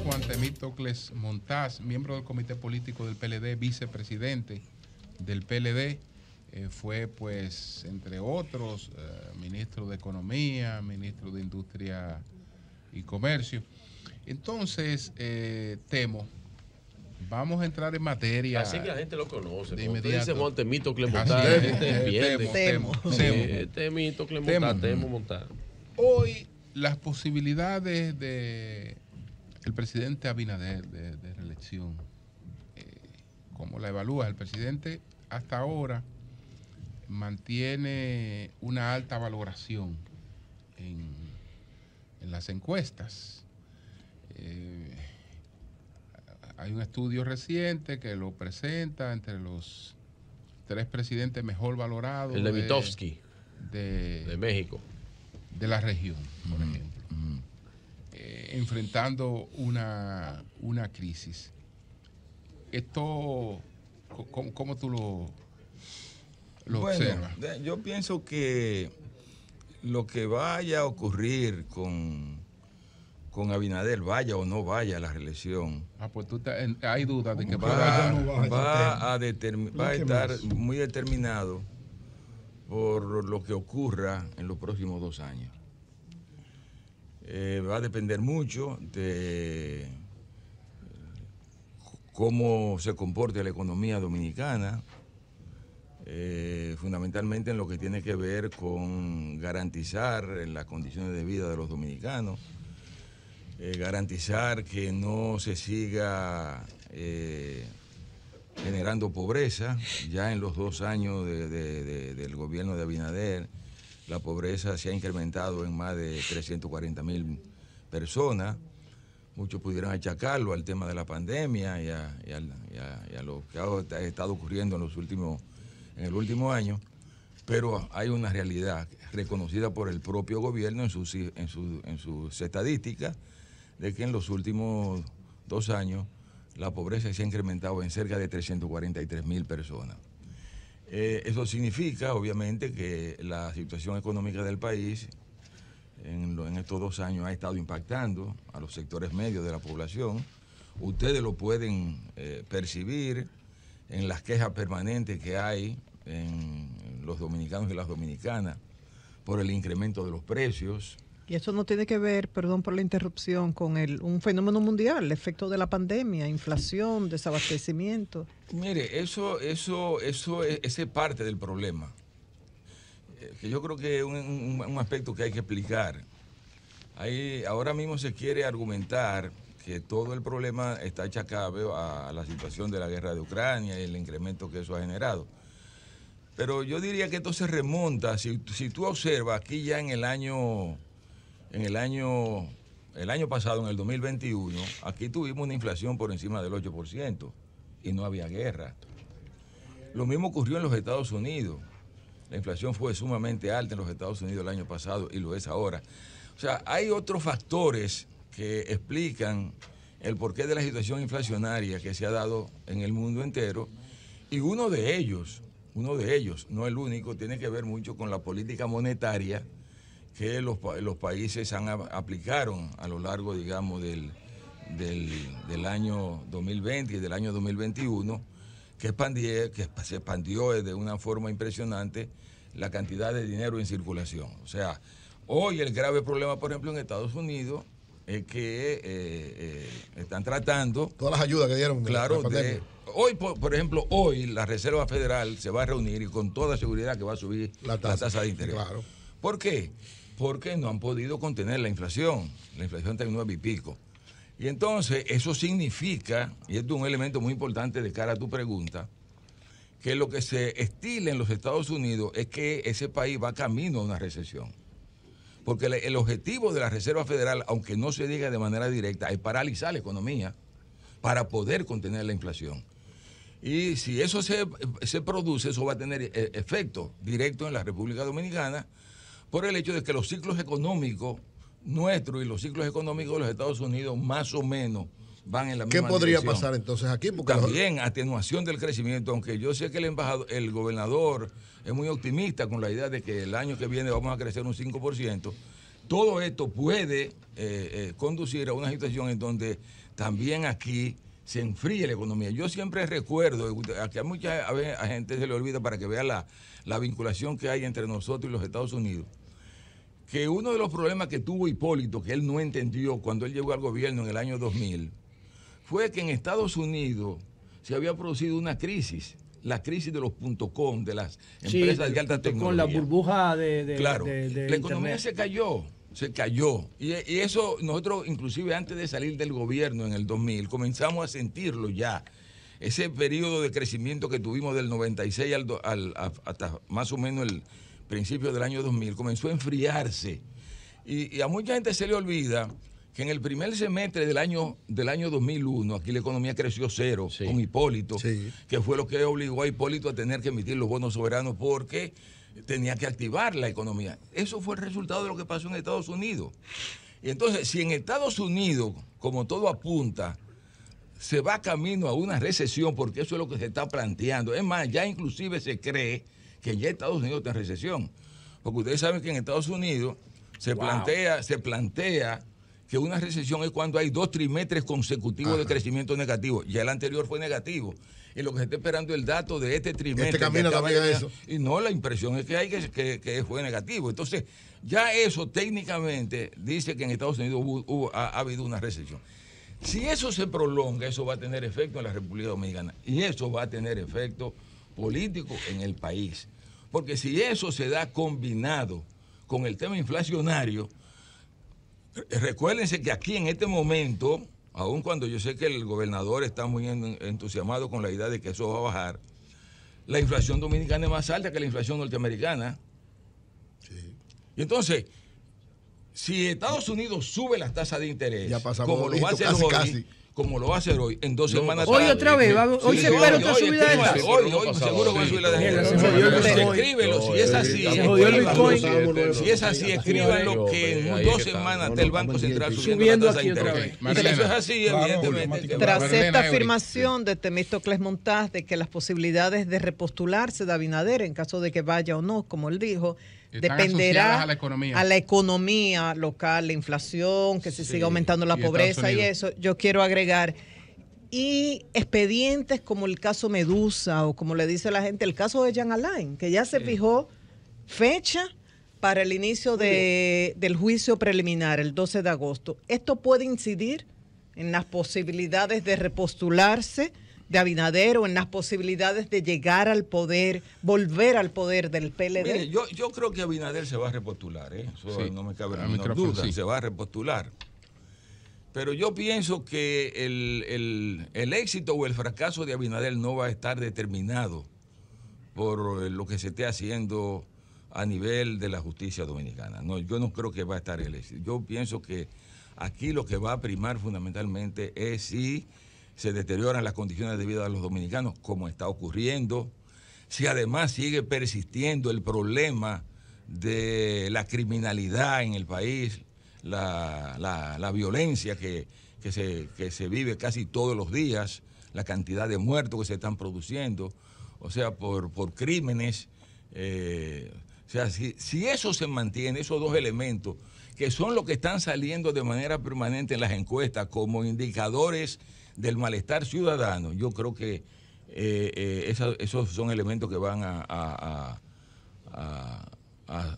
es Juan Temístocles Montaz, miembro del Comité Político del PLD, vicepresidente del PLD. Fue, pues, entre otros, ministro de Economía, ministro de Industria y Comercio. Entonces, Temo, vamos a entrar en materia. Así que la gente lo conoce. De Cuando usted inmediato. dice Juan Temístocles Montaz, la gente entiende. Temístocles Montaz, Temo Montaz. Hoy, las posibilidades de el presidente Abinader de reelección, ¿cómo la evalúa? El presidente hasta ahora mantiene una alta valoración en las encuestas. Hay un estudio reciente que lo presenta entre los 3 presidentes mejor valorados. El de Mitofsky, de México. De la región, por ejemplo. Enfrentando una crisis. Esto, ¿cómo tú lo observas? Yo pienso que lo que vaya a ocurrir con Abinader, vaya o no vaya a la reelección, Pues hay dudas de que va a estar muy determinado por lo que ocurra en los próximos 2 años. Va a depender mucho de cómo se comporte la economía dominicana, fundamentalmente en lo que tiene que ver con garantizar las condiciones de vida de los dominicanos, garantizar que no se siga generando pobreza. Ya en los 2 años del gobierno de Abinader, la pobreza se ha incrementado en más de 340,000 personas. Muchos pudieran achacarlo al tema de la pandemia y a lo que ha estado ocurriendo en el último año, pero hay una realidad reconocida por el propio gobierno en sus estadísticas, de que en los últimos 2 años la pobreza se ha incrementado en cerca de 343,000 personas. Eso significa, obviamente, que la situación económica del país en estos 2 años ha estado impactando a los sectores medios de la población. Ustedes lo pueden percibir en las quejas permanentes que hay en los dominicanos y las dominicanas por el incremento de los precios. Y eso no tiene que ver, perdón por la interrupción, con un fenómeno mundial, el efecto de la pandemia, inflación, desabastecimiento. Mire, eso es parte del problema. Que yo creo que es un aspecto que hay que explicar. Ahora mismo se quiere argumentar que todo el problema está achacable a la situación de la guerra de Ucrania y el incremento que eso ha generado. Pero yo diría que esto se remonta, si tú observas aquí ya en el año pasado, en el 2021, aquí tuvimos una inflación por encima del 8% y no había guerra. Lo mismo ocurrió en los Estados Unidos. La inflación fue sumamente alta en los Estados Unidos el año pasado y lo es ahora. O sea, hay otros factores que explican el porqué de la situación inflacionaria que se ha dado en el mundo entero, y uno de ellos, no el único, tiene que ver mucho con la política monetaria que los países aplicaron a lo largo, digamos, del año 2020 y del año 2021, que se expandió de una forma impresionante la cantidad de dinero en circulación. O sea, hoy el grave problema, por ejemplo, en Estados Unidos, es que están tratando... Todas las ayudas que dieron. Claro, hoy, por ejemplo, hoy la Reserva Federal se va a reunir y con toda seguridad que va a subir la tasa de interés. Claro. ¿Por qué? Porque no han podido contener la inflación. La inflación está en 9 y pico. Y entonces eso significa, y esto es un elemento muy importante de cara a tu pregunta, que lo que se estila en los Estados Unidos es que ese país va camino a una recesión. Porque el objetivo de la Reserva Federal, aunque no se diga de manera directa, es paralizar la economía para poder contener la inflación. Y si eso se produce, eso va a tener efecto directo en la República Dominicana, por el hecho de que los ciclos económicos nuestros y los ciclos económicos de los Estados Unidos más o menos van en la misma dirección. ¿Qué podría dirección. pasar entonces aquí? Porque también atenuación del crecimiento, aunque yo sé que el gobernador es muy optimista con la idea de que el año que viene vamos a crecer un 5%, todo esto puede conducir a una situación en donde también aquí se enfríe la economía. Yo siempre recuerdo, que a mucha gente se le olvida para que vea la vinculación que hay entre nosotros y los Estados Unidos, que uno de los problemas que tuvo Hipólito, que él no entendió cuando él llegó al gobierno en el año 2000, fue que en Estados Unidos se había producido una crisis, la crisis de los .com, de las empresas de alta tecnología. Con la burbuja claro, de la economía Internet. se cayó. Y eso nosotros, inclusive antes de salir del gobierno en el 2000, comenzamos a sentirlo ya. Ese periodo de crecimiento que tuvimos del 96 hasta más o menos el principio del año 2000, comenzó a enfriarse. Y a mucha gente se le olvida que en el primer semestre del año 2001, aquí la economía creció cero, con Hipólito, que fue lo que obligó a Hipólito a tener que emitir los bonos soberanos porque tenía que activar la economía. Eso fue el resultado de lo que pasó en Estados Unidos. Y entonces, si en Estados Unidos, como todo apunta, se va camino a una recesión, porque eso es lo que se está planteando. Es más, ya inclusive se cree que ya Estados Unidos está en recesión. Porque ustedes saben que en Estados Unidos se plantea que una recesión es cuando hay 2 trimestres consecutivos de crecimiento negativo. Ya el anterior fue negativo. Y lo que se está esperando es el dato de este trimestre. Camino también eso. Y no, la impresión es que hay que fue negativo. Entonces, ya eso técnicamente dice que en Estados Unidos ha habido una recesión. Si eso se prolonga, eso va a tener efecto en la República Dominicana. Y eso va a tener efecto político en el país. Porque si eso se da combinado con el tema inflacionario, recuérdense que aquí en este momento, aun cuando yo sé que el gobernador está muy entusiasmado con la idea de que eso va a bajar, la inflación dominicana es más alta que la inflación norteamericana. Sí. Y entonces, si Estados Unidos sube las tasas de interés, como lo va a hacer hoy, como lo va a hacer hoy, en 2 semanas. Hoy otra vez, hoy se espera otra subida de tasas. Hoy seguro va a subir la de escríbelo, si es así. Si es así, escríbanlo que en 2 semanas está el Banco Central subiendo la tasa de interés. Si eso es así, evidentemente. Tras esta afirmación de Temístocles Montaz de que las posibilidades de repostularse de Abinader, en caso de que vaya o no, como él dijo, dependerá a la economía local, la inflación, que se siga aumentando la pobreza y eso. Yo quiero agregar, y expedientes como el caso Medusa o como le dice la gente, el caso de Jean Alain, que ya se fijó fecha para el inicio del juicio preliminar, el 12 de agosto. ¿Esto puede incidir en las posibilidades de repostularse de Abinader o en las posibilidades de llegar al poder, volver al poder del PLD? Mire, yo creo que Abinader se va a repostular, eso no me cabe la menor duda, se va a repostular. Pero yo pienso que el éxito o el fracaso de Abinader no va a estar determinado por lo que se esté haciendo a nivel de la justicia dominicana. No, yo no creo que va a estar el éxito. Yo pienso que aquí lo que va a primar fundamentalmente es si se deterioran las condiciones de vida de los dominicanos, como está ocurriendo, si además sigue persistiendo el problema de la criminalidad en el país, la violencia que se vive casi todos los días, la cantidad de muertos que se están produciendo, o sea, por crímenes. O sea, si eso se mantiene, esos 2 elementos, que son los que están saliendo de manera permanente en las encuestas como indicadores del malestar ciudadano, yo creo que esos son elementos que van a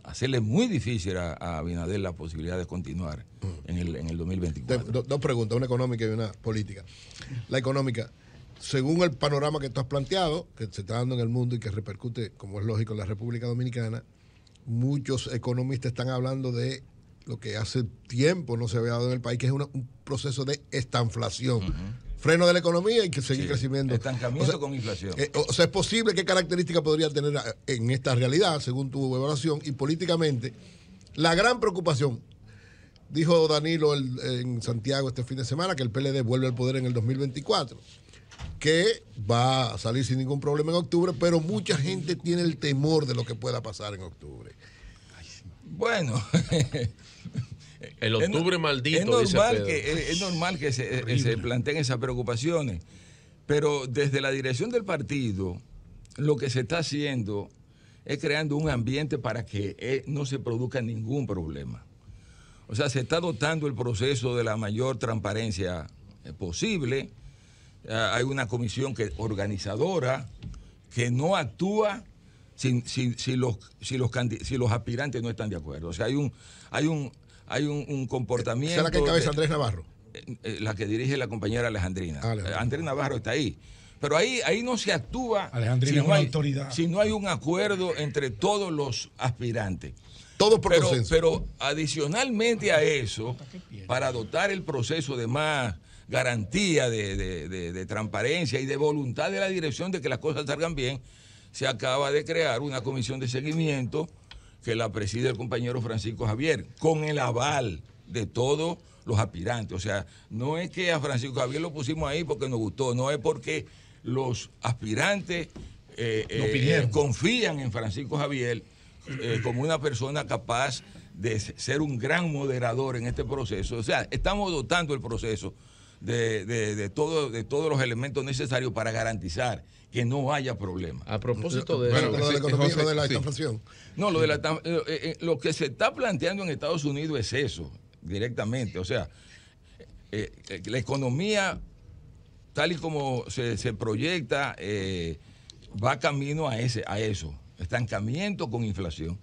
hacerle muy difícil a Abinader la posibilidad de continuar en el 2024. 2 preguntas, una económica y una política. La económica, según el panorama que tú has planteado, que se está dando en el mundo y que repercute, como es lógico, en la República Dominicana, muchos economistas están hablando de lo que hace tiempo no se había dado en el país, que es un proceso de estanflación. Freno de la economía y que seguir crecimiento. Estancamiento con inflación. O sea, es posible, ¿qué características podría tener en esta realidad, según tu evaluación? Y políticamente, la gran preocupación, dijo Danilo en Santiago este fin de semana, que el PLD vuelve al poder en el 2024, que va a salir sin ningún problema en octubre, pero mucha gente tiene el temor de lo que pueda pasar en octubre. Bueno... El octubre maldito, es normal que se planteen esas preocupaciones, pero desde la dirección del partido lo que se está haciendo es creando un ambiente para que no se produzca ningún problema. O sea, se está dotando el proceso de la mayor transparencia posible. Hay una comisión organizadora que no actúa si los aspirantes no están de acuerdo. O sea, hay un comportamiento. ¿Esa es la que encabeza Andrés Navarro? La que dirige la compañera Alejandrina. Andrés Navarro está ahí. Pero ahí no se actúa si no hay un acuerdo entre todos los aspirantes. Todo por consenso. Pero adicionalmente a eso, para dotar el proceso de más garantía de transparencia y de voluntad de la dirección de que las cosas salgan bien, se acaba de crear una comisión de seguimiento que la preside el compañero Francisco Javier, con el aval de todos los aspirantes. O sea, no es que a Francisco Javier lo pusimos ahí porque nos gustó, no es porque los aspirantes confían en Francisco Javier como una persona capaz de ser un gran moderador en este proceso. O sea, estamos dotando el proceso de todos los elementos necesarios para garantizar que no haya problemas. A propósito de la inflación. No, lo que se está planteando en Estados Unidos es eso, directamente. O sea, la economía, tal y como se proyecta, va camino a eso, estancamiento con inflación.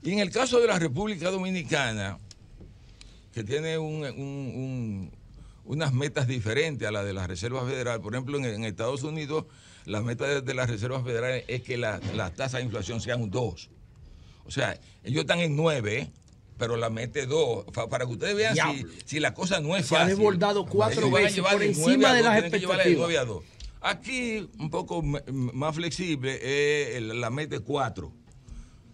Y en el caso de la República Dominicana, que tiene unas metas diferentes a las de la Reserva Federal, por ejemplo, en Estados Unidos, la meta de la Reserva Federal es que la tasa de inflación sea un 2. O sea, ellos están en 9, pero la meta es 2. Para que ustedes vean si la cosa no es fácil. Se ha desbordado 4 veces por encima de las expectativas. Aquí, un poco más flexible, la meta es 4.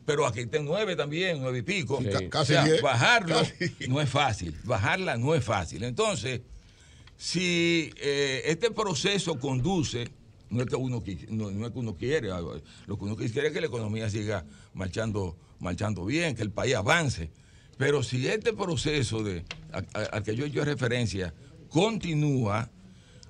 Pero aquí está en 9 también, 9 y pico. Sí, o sea, bajarlo no es fácil. Bajarla no es fácil. Entonces, si este proceso conduce, no es que uno quiere, lo que uno quiere es que la economía siga marchando bien, que el país avance. Pero si este proceso al que yo he hecho referencia continúa,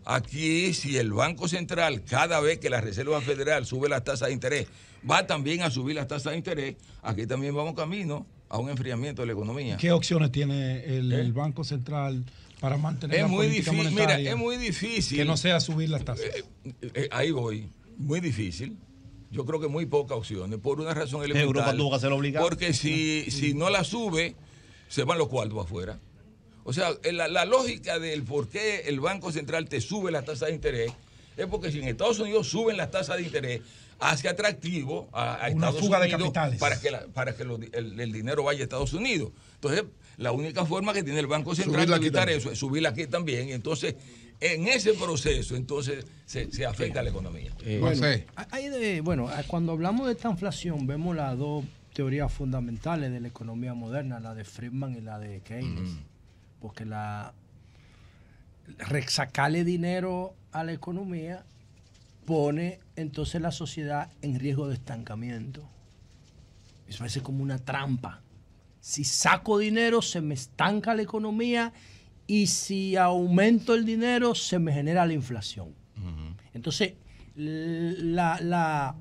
aquí si el Banco Central, cada vez que la Reserva Federal sube las tasas de interés, va también a subir las tasas de interés, aquí también vamos camino a un enfriamiento de la economía. ¿Qué opciones tiene el Banco Central para mantener la política monetaria? Mira, es muy difícil. Que no sea subir las tasas. Ahí voy. Muy difícil. Yo creo que muy pocas opciones, por una razón elemental. Europa tuvo que hacerlo obligado. Porque si no la sube, se van los cuartos afuera. O sea, la lógica del por qué el Banco Central te sube las tasas de interés es porque si en Estados Unidos suben las tasas de interés, hace atractivo a Estados fuga Unidos de capitales para que el dinero vaya a Estados Unidos. Entonces, la única forma que tiene el Banco Central de evitar eso es subirla aquí también. Y entonces, en ese proceso, entonces se afecta a la economía. Cuando hablamos de esta inflación, vemos las dos teorías fundamentales de la economía moderna, la de Friedman y la de Keynes. Porque sacarle dinero a la economía pone entonces la sociedad en riesgo de estancamiento. Eso parece como una trampa. Si saco dinero, se me estanca la economía, y si aumento el dinero, se me genera la inflación. Entonces, la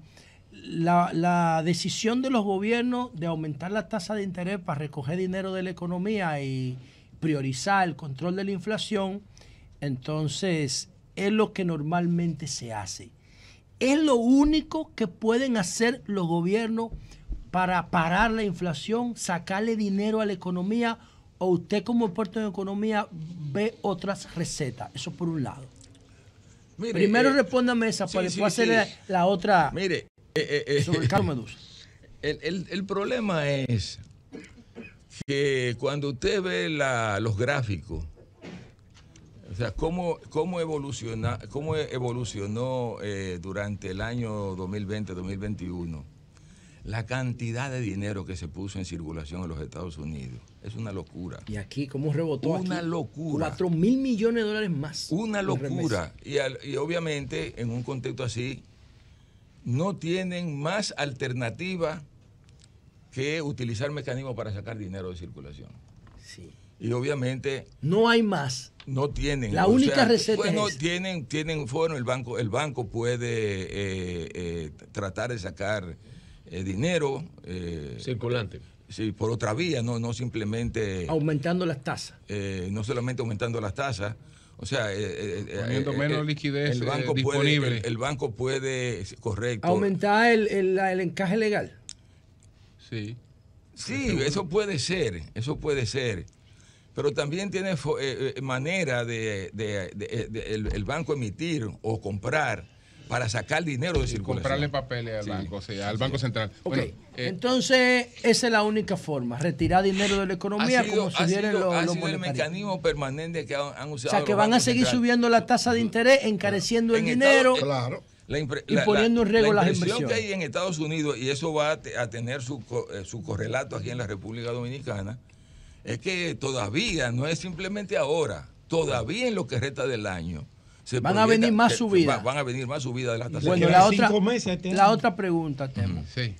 decisión de los gobiernos de aumentar la tasa de interés para recoger dinero de la economía y priorizar el control de la inflación, entonces es lo que normalmente se hace. Es lo único que pueden hacer los gobiernos para parar la inflación, sacarle dinero a la economía, o usted como experto en economía ve otras recetas. Eso por un lado. Mire, primero respóndame esa, para después hacer la otra. Mire, sobre el Carlos Medusa. El problema es que cuando usted ve los gráficos, o sea, cómo evolucionó durante el año 2020-2021, la cantidad de dinero que se puso en circulación en los Estados Unidos, es una locura. Y aquí, ¿cómo rebotó? Una locura. 4.000 millones de dólares más. Una locura. Y obviamente, en un contexto así, no tienen más alternativa que utilizar mecanismos para sacar dinero de circulación. Sí. Y obviamente no hay más. No tienen. La única receta pues no, es tienen el banco puede tratar de sacar dinero circulante. Sí, por otra vía, no simplemente aumentando las tasas. No solamente aumentando las tasas O sea, poniendo menos liquidez el banco disponible. El banco puede, correcto. Aumentar el encaje legal. Sí. Sí, eso puede ser. Pero también tiene manera de el banco emitir o comprar para sacar dinero de circulación. Comprarle papeles al banco, o sea, al Banco Central. Okay. Bueno, entonces, esa es la única forma, retirar dinero de la economía como sugieren los monetarios. El mecanismo permanente que han usado. O sea, que van a seguir subiendo la tasa de interés, encareciendo el dinero. Claro. Y poniendo en riesgo las inversiones. La impresión que hay en Estados Unidos, y eso va a tener su correlato aquí en la República Dominicana, es que todavía, no es simplemente ahora, todavía en lo que resta del año, van a venir más subidas. Van a venir más subidas de la tasa. Bueno, la otra pregunta, Temo. Sí.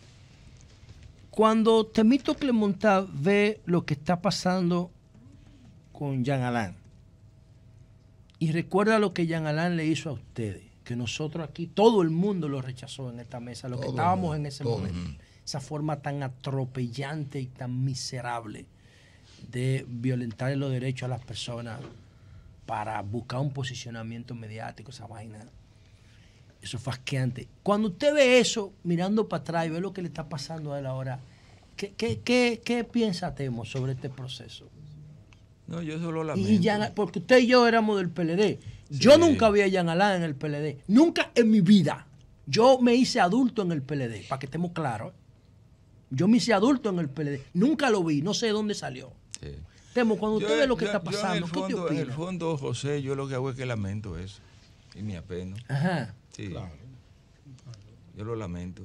Cuando Temístocles Montá ve lo que está pasando con Jean Alain, y recuerda lo que Jean Alain le hizo a ustedes, que nosotros aquí, todo el mundo lo rechazó en esta mesa, los que estábamos en ese momento. Esa forma tan atropellante y tan miserable de violentar los derechos a las personas para buscar un posicionamiento mediático, esa vaina. Eso fue asqueante. Cuando usted ve eso, mirando para atrás y ve lo que le está pasando a él ahora, ¿qué piensa Temo sobre este proceso? No, yo eso lo lamento. Porque usted y yo éramos del PLD. Sí. Yo nunca vi a Jean Alain en el PLD. Nunca en mi vida. Yo me hice adulto en el PLD, para que estemos claros. Yo me hice adulto en el PLD. Nunca lo vi, no sé de dónde salió. Sí. Temo, cuando usted ve lo que está pasando, ¿qué te opina? En el fondo, José, yo lo que hago es que lamento eso. Y me apeno. Ajá. Sí. Claro. Yo lo lamento.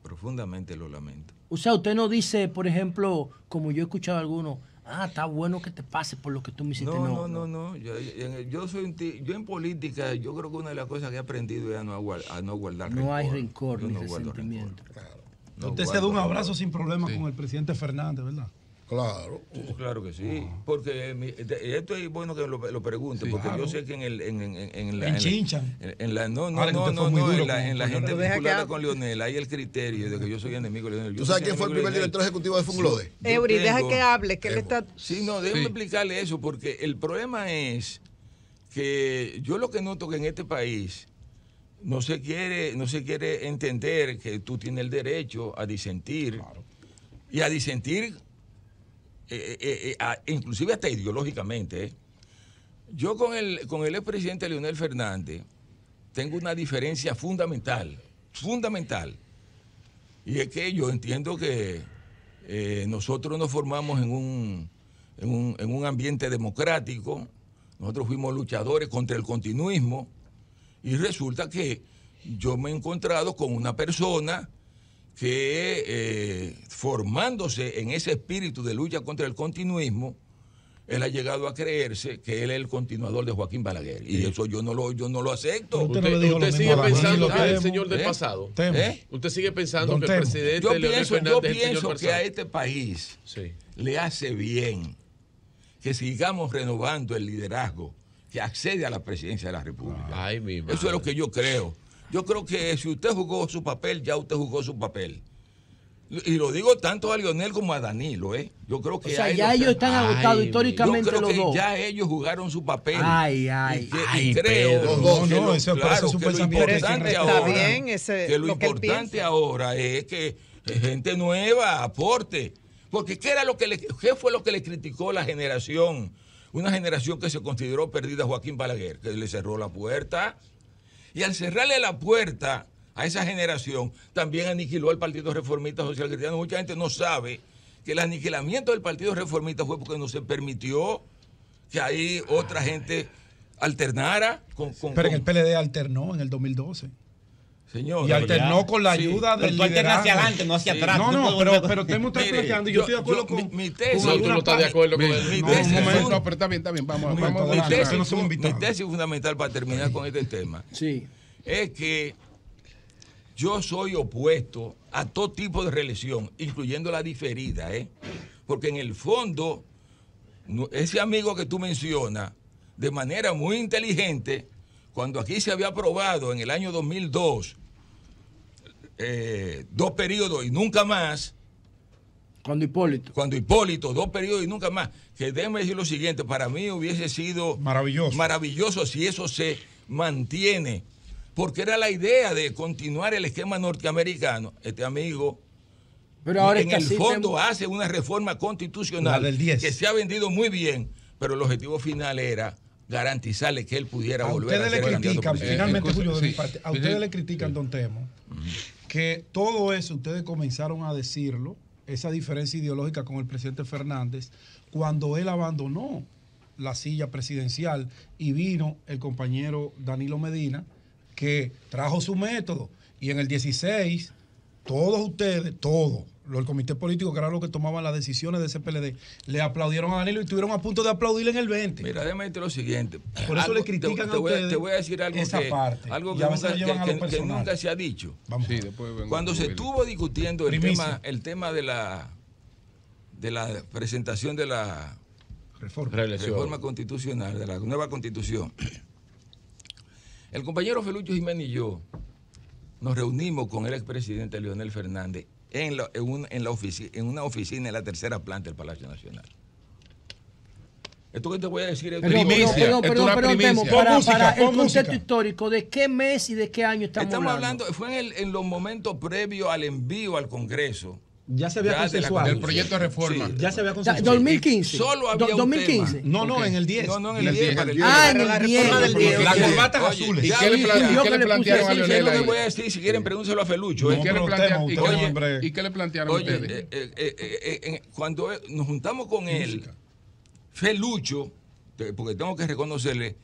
Profundamente lo lamento. O sea, usted no dice, por ejemplo, como yo he escuchado a algunos, está bueno que te pase por lo que tú me hiciste. No. Yo en política, yo creo que una de las cosas que he aprendido es a no guardar rencor. No hay rencor ni resentimiento. Claro. Usted se da un abrazo sin problema con el presidente Fernández, ¿verdad? Claro. Claro que sí. Porque esto es bueno que lo pregunte, porque yo sé que en la gente vinculada con Leonel hay el criterio de que yo soy enemigo de Leonel. ¿Tú sabes quién fue el primer director ejecutivo de Funglode? Eury, deja que hable, que él está... Sí, no, déjame explicarle eso, porque el problema es que yo lo que noto que en este país no se quiere entender que tú tienes el derecho a disentir, claro. Y a disentir inclusive hasta ideológicamente. Yo con el expresidente Leonel Fernández tengo una diferencia fundamental, y es que yo entiendo que nosotros nos formamos en un ambiente democrático, nosotros fuimos luchadores contra el continuismo, y resulta que yo me he encontrado con una persona que formándose en ese espíritu de lucha contra el continuismo, él ha llegado a creerse que él es el continuador de Joaquín Balaguer. Y eso yo no lo acepto. ¿Usted sigue pensando que es el señor del pasado? ¿Usted sigue pensando que el presidente Leonel Fernández es el señor del pasado? Yo pienso que a este país le hace bien que sigamos renovando el liderazgo que accede a la presidencia de la República. Eso es lo que yo creo. Yo creo que si usted jugó su papel, ya usted jugó su papel. Y lo digo tanto a Leonel como a Danilo, ¿eh? Yo creo que ya ellos están agotados históricamente los dos. Yo creo que ya ellos jugaron su papel. Y creo que lo importante ahora es que gente nueva aporte. Porque ¿qué fue lo que le criticó la generación? Una generación que se consideró perdida a Joaquín Balaguer, que le cerró la puerta. Y al cerrarle la puerta a esa generación, también aniquiló al Partido Reformista Social Cristiano. Mucha gente no sabe que el aniquilamiento del Partido Reformista fue porque no se permitió que ahí otra gente alternara. Pero en el PLD alternó en el 2012. Señor, y alternó con la ayuda del liderazgo. Tú alternas hacia adelante, no hacia atrás. Pero te hemos estado planteando y yo estoy de acuerdo con mi tesis. Tú no estás de acuerdo con él. Mi tesis. No, pero está bien. Vamos mi tesis fundamental para terminar con este tema es que yo soy opuesto a todo tipo de reelección, incluyendo la diferida, porque en el fondo, ese amigo que tú mencionas, de manera muy inteligente, cuando aquí se había aprobado en el año 2002 2 periodos y nunca más, Cuando Hipólito, 2 periodos y nunca más. Que déjeme decir lo siguiente, para mí hubiese sido maravilloso si eso se mantiene, porque era la idea de continuar el esquema norteamericano. Este amigo, pero ahora en el fondo hace una reforma constitucional que se ha vendido muy bien, pero el objetivo final era garantizarle que él pudiera volver a ser candidato presidencial. Finalmente, Julio, de mi parte, a ustedes le critican, don Temo, que todo eso ustedes comenzaron a decirlo, esa diferencia ideológica con el presidente Fernández, cuando él abandonó la silla presidencial y vino el compañero Danilo Medina, que trajo su método, y en el 16 todos ustedes, el comité político, que era lo que tomaban las decisiones de ese PLD, le aplaudieron a Danilo y estuvieron a punto de aplaudirle en el 20. Mira, déjame decirte lo siguiente. Por eso le critican a ustedes. Te voy a decir algo que nunca se ha dicho. Sí, cuando se estuvo discutiendo el tema de la presentación de la reforma constitucional, de la nueva constitución, el compañero Felucho Jiménez y yo nos reunimos con el expresidente Leonel Fernández en una oficina en la tercera planta del Palacio Nacional. Esto que te voy a decir es primicia. Para el concepto histórico, ¿de qué mes y de qué año estamos hablando? Fue en los momentos previos al envío al Congreso. Ya se había consensuado. El proyecto de reforma. Sí, ya se había consensuado. 2015. Solo había 2015. No, en el 10. No, en el 10. En el 10. Las corbatas azules. ¿Y qué le plantearon a Leonel? Yo le voy a decir, si quieren, pregúntenselo a Felucho. ¿Y qué le plantearon a ustedes? Cuando nos juntamos con él, Felucho, porque tengo que reconocerle,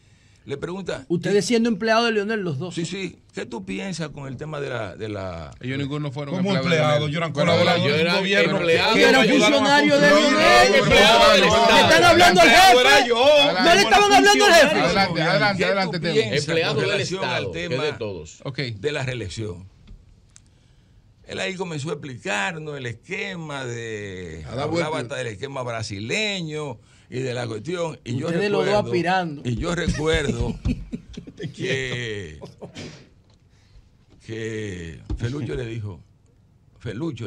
le pregunta... Ustedes siendo empleados de Leonel, los dos. Sí. ¿Qué tú piensas con el tema de la... Ellos ninguno fueron como empleados. Yo eran colaboradores del gobierno. Yo era funcionario de Leonel. Le están hablando al jefe. No le estaban hablando al jefe. Adelante. Empleado del Estado, que es de todos. De la reelección. Él ahí comenzó a explicarnos el esquema hablaba hasta del esquema brasileño y de la cuestión. Y yo recuerdo, los dos aspirando. Y yo recuerdo que Felucho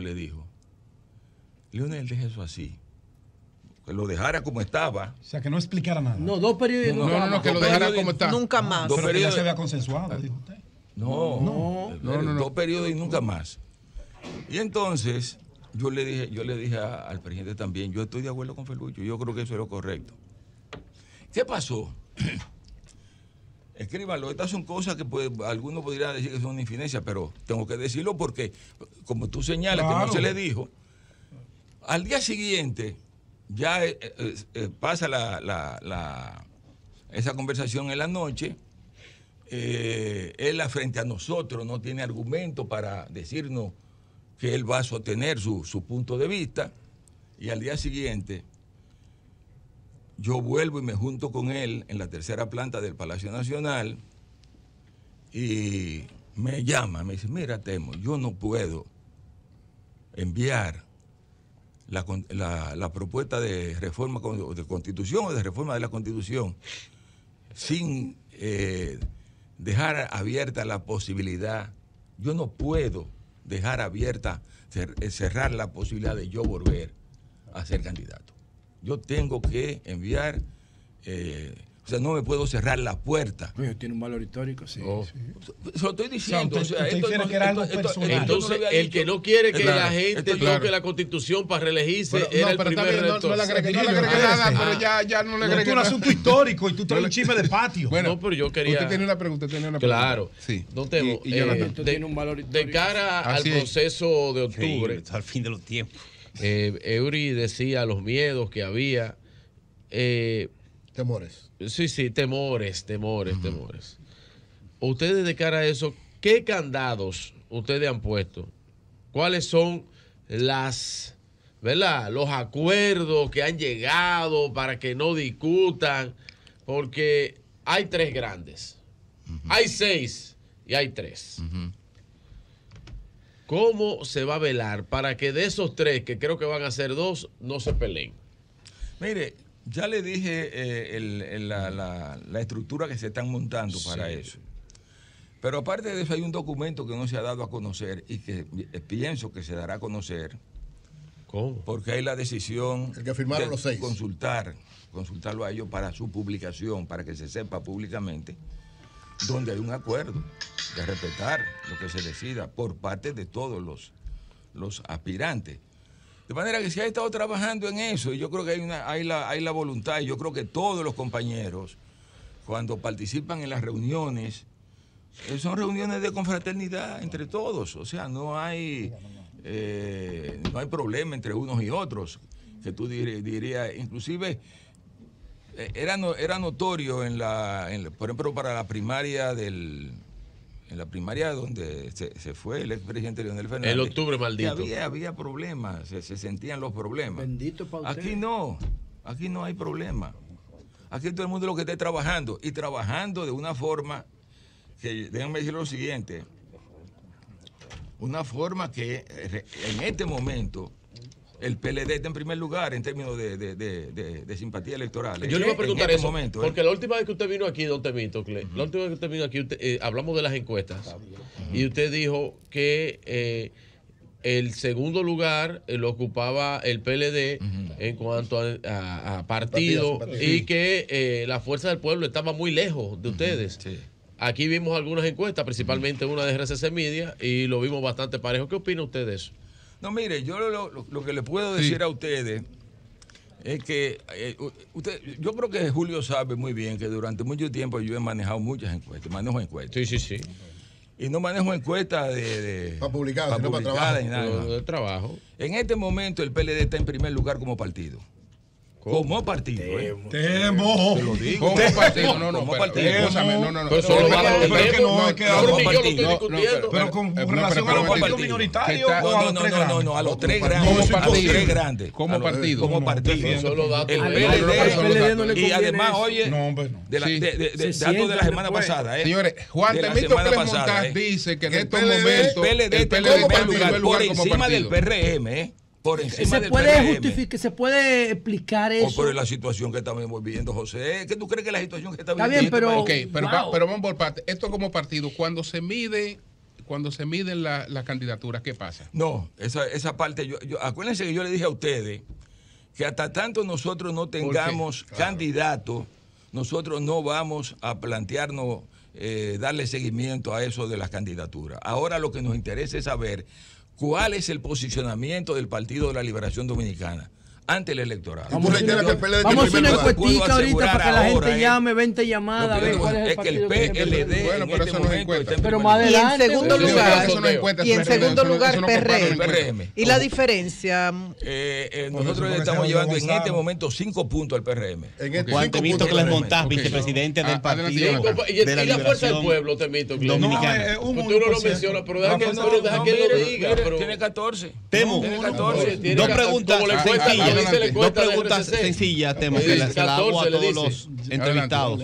le dijo, Leonel, deja eso así. Que lo dejara como estaba. O sea, que no explicara nada. No, 2 periodos. No, que lo dejara como está. Nunca más. Pero que ya se había consensuado, dijo usted. No. 2 periodos y nunca más. Y entonces yo le dije al presidente también, yo estoy de acuerdo con Felucho, yo creo que eso es lo correcto. ¿Qué pasó? Escríbanlo, estas son cosas que algunos podrían decir que son una infidencia, pero tengo que decirlo porque, como tú señalas, que no se le dijo, al día siguiente ya pasa esa conversación en la noche. Él frente a nosotros no tiene argumento para decirnos que él va a sostener su punto de vista, y al día siguiente yo vuelvo y me junto con él en la tercera planta del Palacio Nacional y me llama, me dice, mira, Temo, yo no puedo enviar la propuesta de reforma de constitución o de reforma de la constitución sin dejar abierta la posibilidad. Yo no puedo dejar abierta, cerrar la posibilidad de yo volver a ser candidato. Yo tengo que enviar, o sea, no me puedo cerrar la puerta. Tiene un valor histórico, sí. Se lo estoy diciendo. Entonces, el que no quiere que la gente toque la Constitución para reelegirse era el primer rector. No le agregué nada, pero ya no le agregué nada. Es un asunto histórico y tú traes un chisme de patio. Bueno, pero yo quería... Usted tiene una pregunta, Claro. Sí. No temo. Esto tiene un valor histórico. De cara al proceso de octubre... Al fin de los tiempos. Eury decía los miedos que había. Temores. Sí, temores. Ustedes de cara a eso, ¿qué candados ustedes han puesto? ¿Cuáles son los acuerdos que han llegado para que no discutan? Porque hay 3 grandes. Hay 6 y hay 3. ¿Cómo se va a velar para que de esos 3, que creo que van a ser 2, no se peleen? Mire, ya le dije la estructura que se están montando para eso. Pero aparte de eso hay un documento que no se ha dado a conocer y que pienso que se dará a conocer ¿Cómo? Porque hay la decisión el que firmaron los 6. Consultarlo a ellos para su publicación, para que se sepa públicamente, donde hay un acuerdo de respetar lo que se decida por parte de todos los aspirantes. De manera que se ha estado trabajando en eso, y yo creo que hay la voluntad, y yo creo que todos los compañeros, cuando participan en las reuniones, son reuniones de confraternidad entre todos, o sea, no hay problema entre unos y otros, que tú dirías, inclusive era notorio por ejemplo, para la primaria en la primaria donde se fue el expresidente Leonel Fernández. El octubre maldito. Había problemas, se sentían los problemas. Bendito para usted. Aquí no hay problema. Aquí todo el mundo lo que esté trabajando, y trabajando de una forma que, déjenme decir lo siguiente, una forma que en este momento el PLD está en primer lugar en términos de simpatía electoral. Yo le iba a preguntar eso, momento, porque la última vez que usted vino aquí, don Temístocle, la última vez que usted vino aquí, hablamos de las encuestas, y usted dijo que el segundo lugar lo ocupaba el PLD en cuanto a partido, y que la Fuerza del Pueblo estaba muy lejos de ustedes. Sí. Aquí vimos algunas encuestas, principalmente una de RCC Media, y lo vimos bastante parejo. ¿Qué opina usted de eso? No, mire, yo lo que le puedo decir a ustedes es que yo creo que Julio sabe muy bien que durante mucho tiempo yo he manejado muchas encuestas, manejo encuestas. Sí. Y no manejo encuestas para publicar, sino para trabajar. De trabajo. En este momento el PLD está en primer lugar como partido. Como partido, Temo. Te lo digo. Como partido, como partido. Pero solo pero con relación a los partidos minoritarios o a los tres grandes. No, a los tres grandes. Como partido. Como partido. El PLD. Y además, oye, datos de la semana pasada. Señores, Juan Temístocle Montaz dice que en estos momentos el PLD está en primer lugar por encima del PRM, por encima del PRM. ¿Se puede explicar eso? O por la situación que estamos viviendo, José. ¿Qué tú crees que es la situación que está viviendo? Está bien, pero... Okay, pero vamos por parte. Esto como partido, cuando se miden las candidaturas, ¿qué pasa? No, esa parte, acuérdense que yo le dije a ustedes que hasta tanto nosotros no tengamos candidatos, nosotros no vamos a plantearnos darle seguimiento a eso de las candidaturas. Ahora lo que nos interesa es saber cuál es el posicionamiento del Partido de la Liberación Dominicana ante el electorado. Vamos a hacer una encuestica ahorita para que la gente llame, 20 llamadas, a ver cuál es el partido. Es que el PLD, bueno, pero eso no es encuesta. Pero más adelante. Y en segundo lugar, PRM. ¿Y la diferencia? Nosotros estamos llevando en este momento 5 puntos al PRM. Juan Temístocle Montaz, vicepresidente del Partido de la Liberación Dominicana. Tú no lo mencionas, pero deja que lo diga. Tiene 14. Temo. Dos preguntas sencillas, Temo, que se la hago a todos los entrevistados.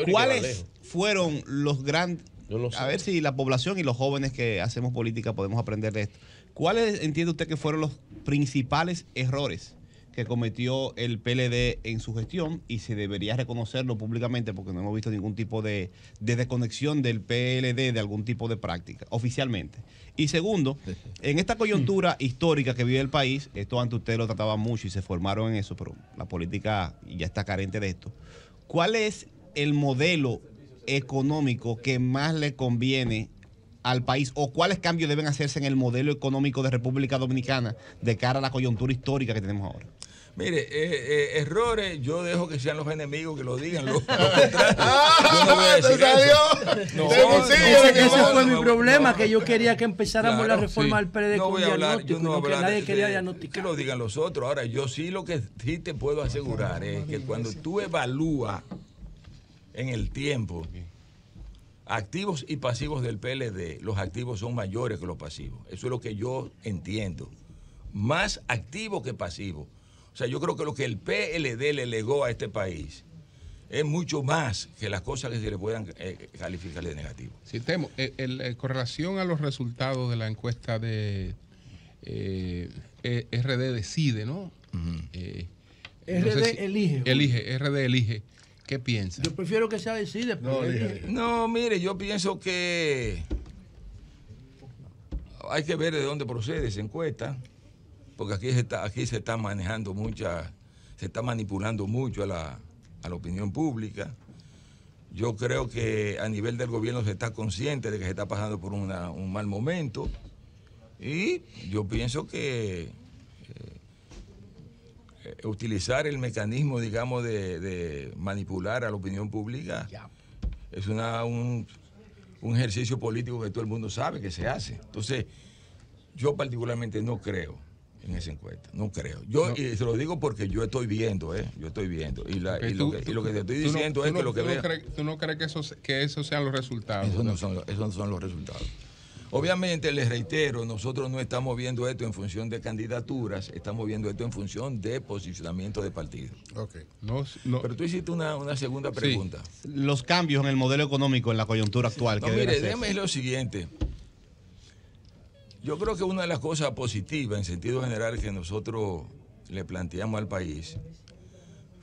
¿Cuáles fueron los grandes... A ver si la población y los jóvenes que hacemos política podemos aprender de esto. ¿Cuáles entiende usted que fueron los principales errores que cometió el PLD en su gestión, y se debería reconocerlo públicamente porque no hemos visto ningún tipo de desconexión del PLD de algún tipo de práctica, oficialmente? Y segundo, en esta coyuntura histórica que vive el país, esto antes ustedes lo trataban mucho y se formaron en eso, pero la política ya está carente de esto. ¿Cuál es el modelo económico que más le conviene al país, o cuáles cambios deben hacerse en el modelo económico de República Dominicana de cara a la coyuntura histórica que tenemos ahora? Mire, errores, yo dejo que sean los enemigos que lo digan. Yo no voy a decir eso. Ese fue mi problema, que yo quería que empezáramos la reforma del PLD con diagnóstico, que nadie quería diagnosticar. Que lo digan los otros. Ahora, yo sí lo que sí te puedo asegurar es que cuando tú evalúas en el tiempo activos y pasivos del PLD, los activos son mayores que los pasivos. Eso es lo que yo entiendo. Más activo que pasivo. O sea, yo creo que lo que el PLD le legó a este país es mucho más que las cosas que se le puedan calificar de negativo. Sí, Temo, con relación a los resultados de la encuesta de RD Decide, ¿no? RD Elige. RD Elige. ¿Qué piensa? Yo prefiero que sea Decide. No, mire, yo pienso que hay que ver de dónde procede esa encuesta. porque aquí se está manejando se está manipulando mucho a la opinión pública. Yo creo que a nivel del gobierno se está consciente de que se está pasando por un mal momento, y yo pienso que utilizar el mecanismo, digamos, de manipular a la opinión pública es un ejercicio político que todo el mundo sabe que se hace. Entonces, yo particularmente no creo en esa encuesta, no creo. Y se lo digo porque yo estoy viendo, yo estoy viendo. Y lo que te estoy diciendo es que lo que veo... ¿Tú no crees que esos sean los resultados? Esos no son los resultados. Obviamente, les reitero, nosotros no estamos viendo esto en función de candidaturas, estamos viendo esto en función de posicionamiento de partidos. Okay. Pero tú hiciste una segunda pregunta. Sí. Los cambios en el modelo económico en la coyuntura actual. No, mire, déjeme lo siguiente. Yo creo que una de las cosas positivas en sentido general que nosotros le planteamos al país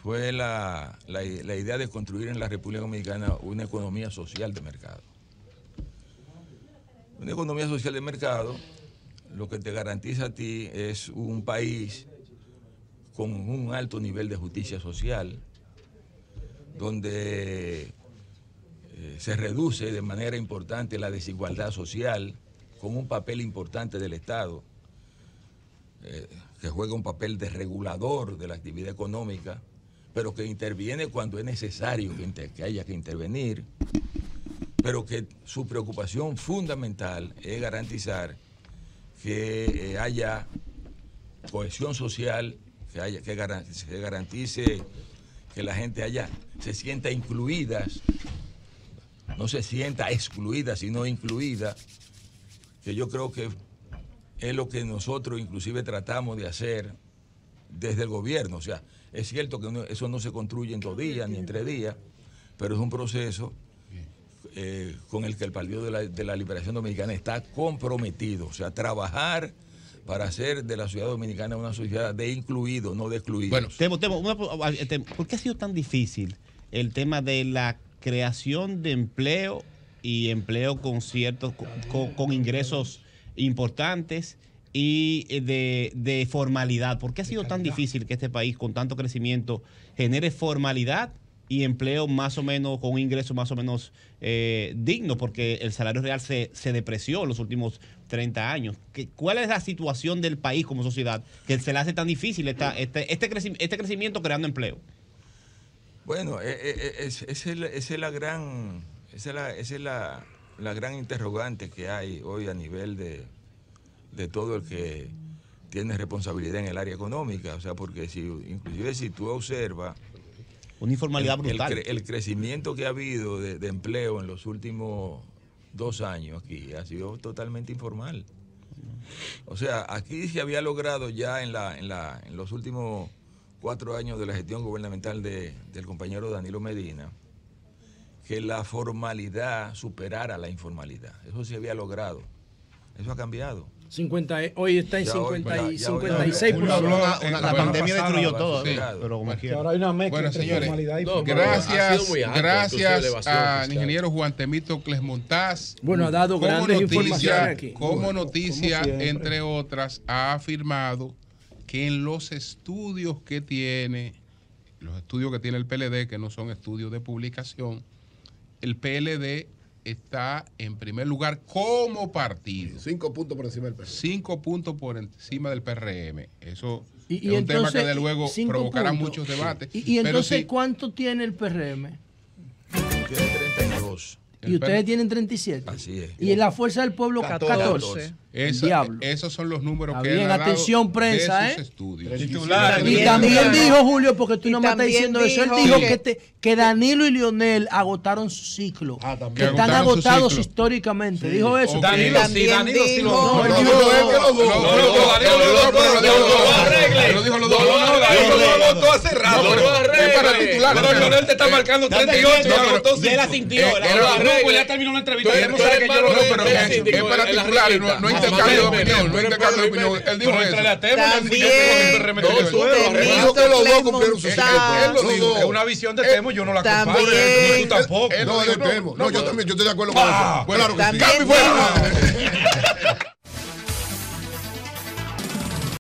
fue la idea de construir en la República Dominicana una economía social de mercado. Una economía social de mercado lo que te garantiza a ti es un país con un alto nivel de justicia social, donde se reduce de manera importante la desigualdad social, con un papel importante del Estado, que juega un papel de regulador de la actividad económica, pero que interviene cuando es necesario que haya que intervenir, pero que su preocupación fundamental es garantizar que haya cohesión social, que se garantice que la gente se sienta incluida, no se sienta excluida, sino incluida, que yo creo que es lo que nosotros inclusive tratamos de hacer desde el gobierno. O sea, es cierto que eso no se construye en 2 días ni en 3 días, pero es un proceso con el que el Partido de la Liberación Dominicana está comprometido. O sea, trabajar para hacer de la sociedad dominicana una sociedad de incluidos, no de excluidos. Bueno, ¿por qué ha sido tan difícil el tema de la creación de empleo y empleo con con ingresos importantes y de formalidad? ¿Por qué ha sido tan difícil que este país con tanto crecimiento genere formalidad y empleo más o menos con un ingreso más o menos digno? Porque el salario real se depreció en los últimos 30 años. ¿Cuál es la situación del país como sociedad que se le hace tan difícil este crecimiento creando empleo? Bueno, esa es la gran interrogante que hay hoy a nivel de todo el que tiene responsabilidad en el área económica. O sea, porque inclusive si tú observas una informalidad brutal. El crecimiento que ha habido de empleo en los últimos 2 años aquí ha sido totalmente informal. O sea, aquí se había logrado ya en los últimos 4 años de la gestión gubernamental del compañero Danilo Medina, que la formalidad superara la informalidad. Eso se había logrado. Eso ha cambiado. Hoy está en 56%. La pandemia destruyó todo. Sí. Pero como quiera. Ahora hay una mezcla entre señores, formalidad y gracias al ingeniero Juan Temístocles Montaz. Bueno, ha dado grandes informaciones aquí. Como noticia, entre otras, ha afirmado que en los estudios que tiene el PLD, que no son estudios de publicación, el PLD está en primer lugar como partido. 5 puntos por encima del PRM. 5 puntos por encima del PRM. Eso es un tema que de luego provocará muchos debates. ¿Y entonces sí, cuánto tiene el PRM? Tiene 32. Y ustedes tienen 37. Así es. Y en la Fuerza del Pueblo 14. Esos son los números que él ha dado atención, prensa, de sus estudios. Y también dijo, Julio, porque tú no me estás diciendo eso, él dijo que Danilo y Leonel agotaron su ciclo. Que están agotados históricamente. Dijo eso. Danilo sí lo dijo los dos. Lo votó hace rato. Es para titular. Pero Leonel te está marcando 38 y agotó 5. Y él la sintió. Ya terminó la entrevista. Pero es para titulares, no intercambio de opinión. No intercambio de opinión. Él dijo eso. Es una visión de Temo, yo no la comparto. Tú tampoco. No, yo también, yo estoy de acuerdo con eso. Claro que sí.